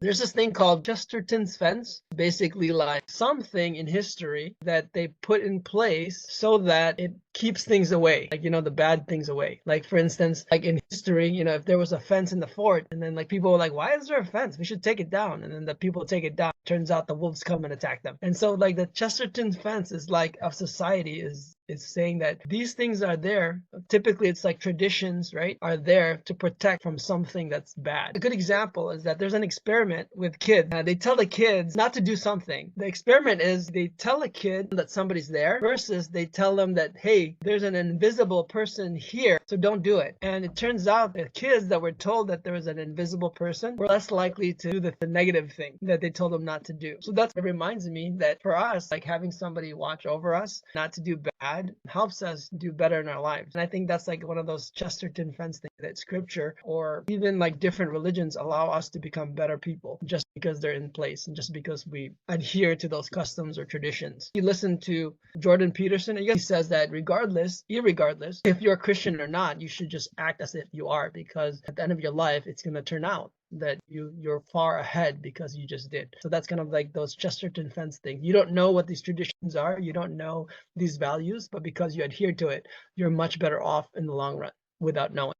There's this thing called Chesterton's Fence, basically like something in history that they put in place so that it keeps things away, like, the bad things away. Like, for instance, like in history, if there was a fence in the fort and then like people were like, why is there a fence? We should take it down. And then the people take it down. Turns out the wolves come and attack them. And so like the Chesterton Fence is like a society is saying that these things are there. Typically, it's like traditions, right, are there to protect from something that's bad. A good example is that there's an experiment with kids. They tell the kids not to do something. The experiment is they tell a kid that somebody's there versus they tell them that, hey, there's an invisible person here, so don't do it. And it turns out that kids that were told that there was an invisible person were less likely to do the negative thing that they told them not to do. So that's what reminds me that for us, like having somebody watch over us, not to do bad, helps us do better in our lives. And I think that's like one of those Chesterton Fence things that scripture or even like different religions allow us to become better people just because they're in place and just because we adhere to those customs or traditions. You listen to Jordan Peterson, and he says that irregardless if you're a Christian or not, you should just act as if you are, because at the end of your life, it's going to turn out that you're far ahead because you just did. So that's kind of like those Chesterton Fence things. You don't know what these traditions are, you don't know these values, but because you adhere to it, you're much better off in the long run without knowing.